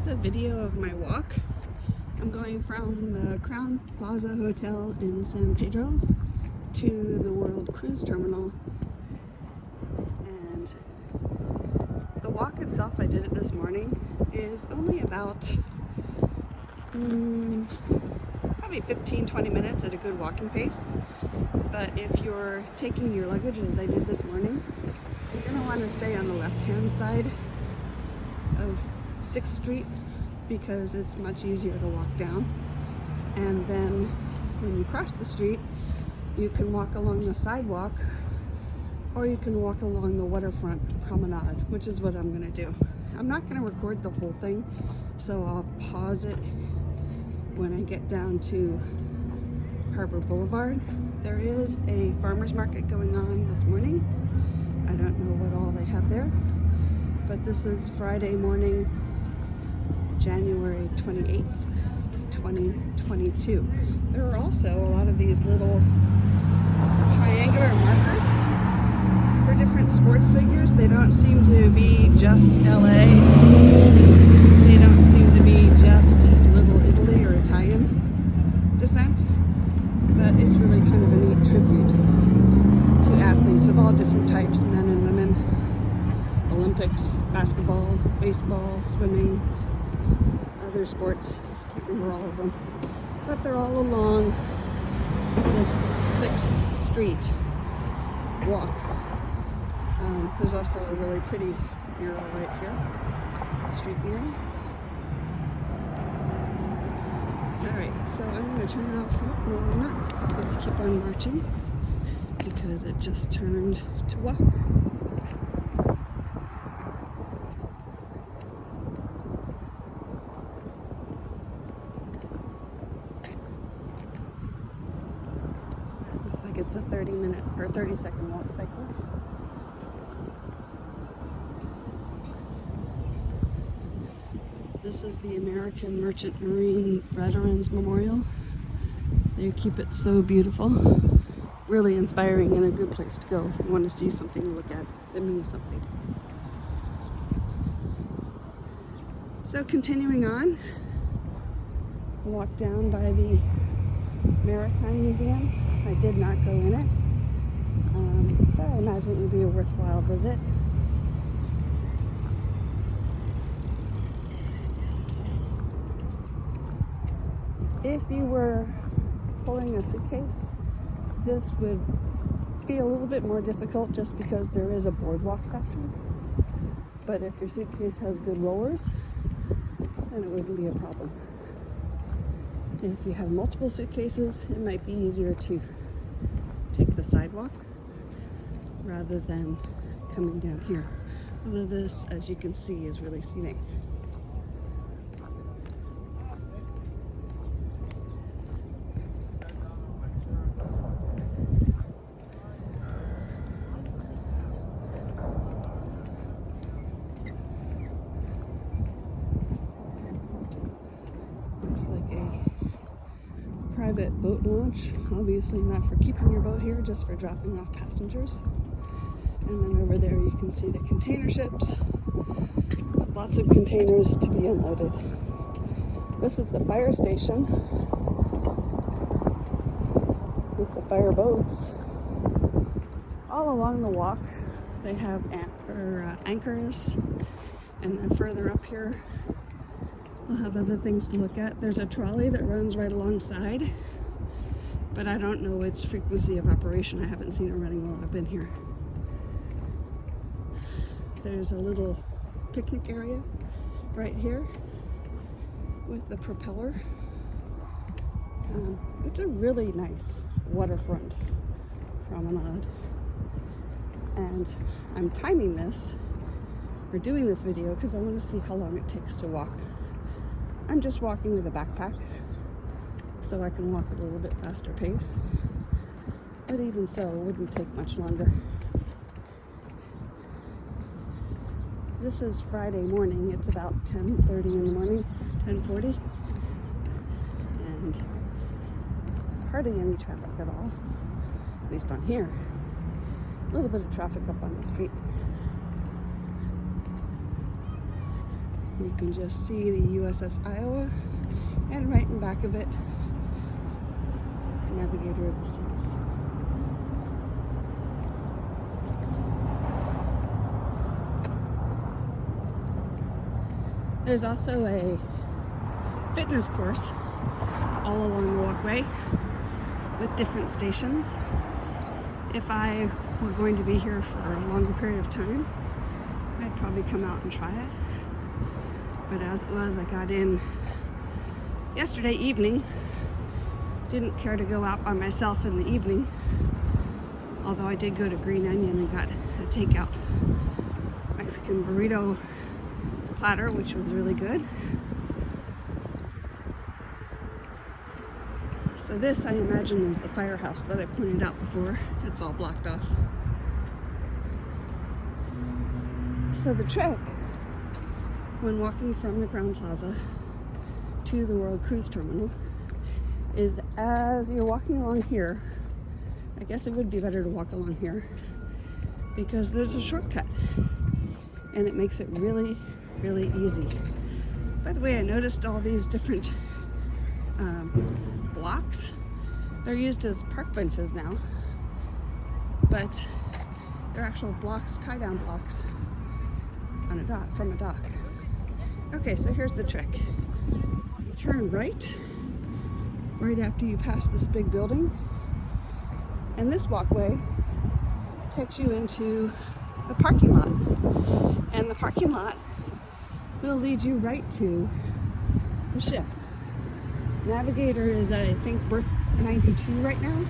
is a video of my walk. I'm going from the Crowne Plaza Hotel in San Pedro to the World Cruise Terminal, and the walk itself, I did it this morning, is only about probably 15-20 minutes at a good walking pace. But if you're taking your luggage, as I did this morning, you're going to want to stay on the left-hand side of 6th Street because it's much easier to walk down. And then when you cross the street, you can walk along the sidewalk or you can walk along the waterfront promenade, which is what I'm going to do. I'm not going to record the whole thing, so I'll pause it when I get down to Harbor Boulevard. There is a farmer's market going on this morning. I don't know what all they have there, but this is Friday morning, January 28th, 2022. There are also a lot of these little triangular markers for different sports figures. They don't seem to be just LA. They don't seem to be just Little Italy or Italian descent. But it's really kind of a neat tribute to athletes of all different types, men and women, Olympics, basketball, baseball, swimming, other sports. Can't remember all of them. But they're all along this 6th Street walk. There's also a really pretty mural right here, street mural. Alright, so I'm going to turn it off. Oh, no, I'm not. I get to keep on marching because it just turned to walk. Looks like it's a 30-minute or 30-second walk cycle. This is the American Merchant Marine Veterans Memorial. They keep it so beautiful. Really inspiring and a good place to go if you want to see something to look at that means something. So continuing on, walk down by the Maritime Museum. I did not go in it, but I imagine it would be a worthwhile visit. If you were pulling a suitcase, this would be a little bit more difficult just because there is a boardwalk section. But if your suitcase has good rollers, then it wouldn't be a problem. If you have multiple suitcases, it might be easier to take the sidewalk rather than coming down here. Although this, as you can see, is really scenic. Private boat launch, obviously not for keeping your boat here, just for dropping off passengers. And then over there you can see the container ships with lots of containers to be unloaded. This is the fire station with the fire boats. All along the walk they have anchors, and then further up here we'll have other things to look at. There's a trolley that runs right alongside, but I don't know its frequency of operation. I haven't seen it running while I've been here. There's a little picnic area right here with the propeller. It's a really nice waterfront promenade. And I'm timing this, or doing this video, because I want to see how long it takes to walk. I'm just walking with a backpack, so I can walk at a little bit faster pace. But even so, it wouldn't take much longer. This is Friday morning. It's about 10:30 in the morning, 10:40. And hardly any traffic at all, at least on here. A little bit of traffic up on the street. You can just see the USS Iowa, and right in back of it, Navigator of the Seas. There's also a fitness course all along the walkway with different stations. If I were going to be here for a longer period of time, I'd probably come out and try it. But as it was, I got in yesterday evening. Didn't care to go out by myself in the evening, although I did go to Green Onion and got a takeout Mexican burrito platter, which was really good. So this, I imagine, is the firehouse that I pointed out before. It's all blocked off. So the trick when walking from the Crowne Plaza to the World Cruise Terminal is, as you're walking along here, I guess it would be better to walk along here because there's a shortcut and it makes it really, really easy. By the way, I noticed all these different blocks. They're used as park benches now, but they're actual blocks, tie-down blocks on a dock, from a dock. Okay, so here's the trick. You turn right after you pass this big building, and this walkway takes you into the parking lot, and the parking lot will lead you right to the ship. Navigator is at, I think, berth 92 right now.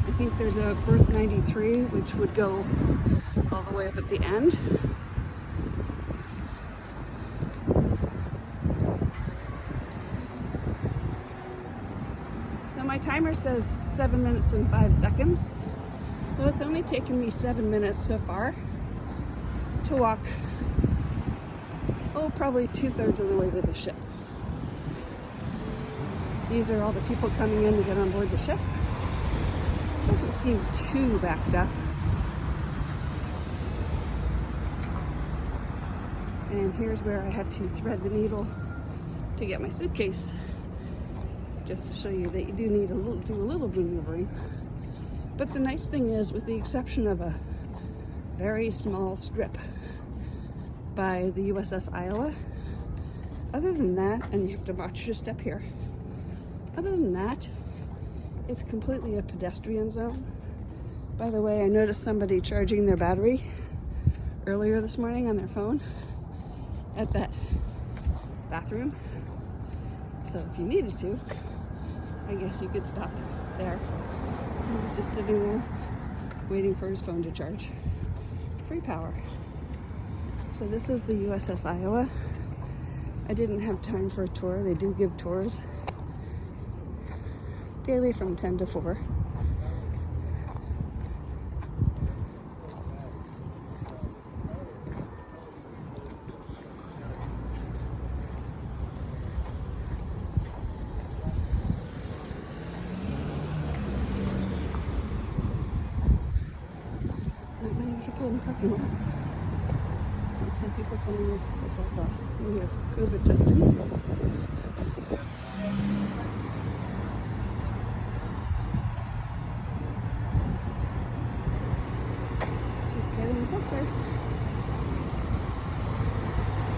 I think there's a berth 93 which would go all the way up at the end. So my timer says 7 minutes and 5 seconds. So it's only taken me 7 minutes so far to walk, probably 2/3 of the way to the ship. These are all the people coming in to get on board the ship. Doesn't seem too backed up. And here's where I had to thread the needle to get my suitcase, just to show you that you do need do a little maneuvering. But the nice thing is, with the exception of a very small strip by the USS Iowa, other than that, and you have to watch your step here, other than that, it's completely a pedestrian zone. By the way, I noticed somebody charging their battery earlier this morning on their phone at that bathroom. So if you needed to, I guess you could stop there. He was just sitting there waiting for his phone to charge. Free power. So this is the USS Iowa. I didn't have time for a tour. They do give tours daily from 10 to 4. Not many people in the parking lot. Some people coming in for we have COVID testing. Getting closer.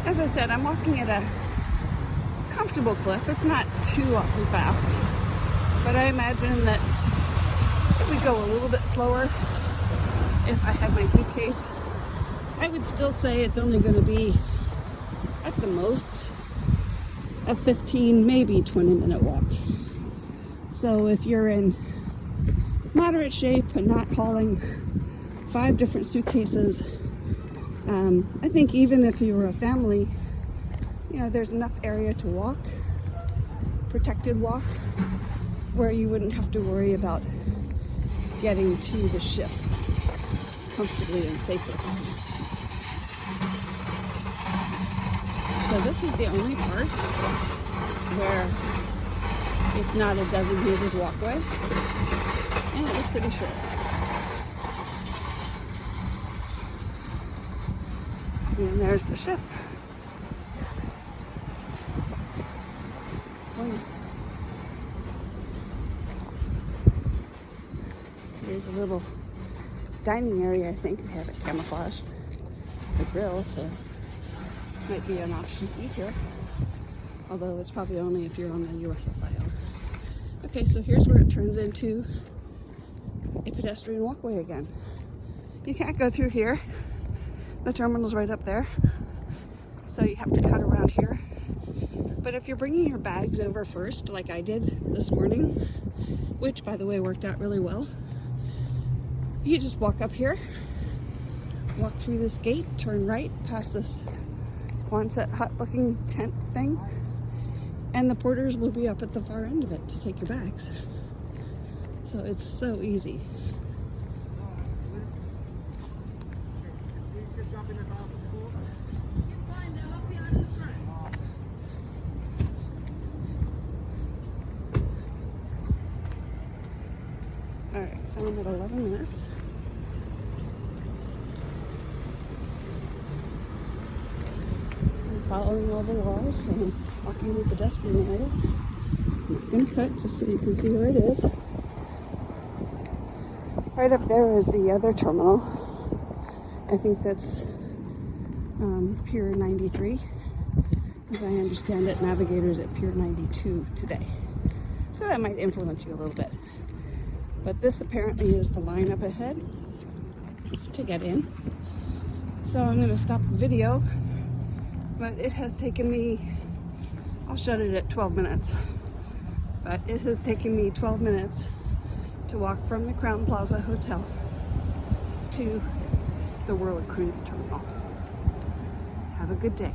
As I said, I'm walking at a comfortable clip. It's not too awfully fast, but I imagine that it would go a little bit slower if I had my suitcase. I would still say it's only going to be at the most a 15, maybe 20-minute walk. So if you're in moderate shape and not hauling 5 different suitcases, I think even if you were a family, there's enough area to walk, protected walk, where you wouldn't have to worry about getting to the ship comfortably and safely. So this is the only part where it's not a designated walkway, and it was pretty short. And there's the ship. little dining area, I think. They have it camouflaged. The grill, so might be an option to eat here. Although it's probably only if you're on the USS Isle. Okay, so here's where it turns into a pedestrian walkway again. You can't go through here. The terminal's right up there. So you have to cut around here. But if you're bringing your bags over first, like I did this morning, which by the way worked out really well, you just walk up here, walk through this gate, turn right past this Quonset hut looking tent thing, and the porters will be up at the far end of it to take your bags. So it's so easy. Alright, so I'm at 11 minutes. I'm following all the laws, so I'm walking in the pedestrian area. I'm not going to cut just so you can see where it is. Right up there is the other terminal. I think that's Pier 93. As I understand it, Navigator's at Pier 92 today. So that might influence you a little bit. But this apparently is the line up ahead to get in. So I'm going to stop the video. But it has taken me, I'll shut it at 12 minutes. But it has taken me 12 minutes to walk from the Crowne Plaza Hotel to the World Cruise Terminal. Have a good day.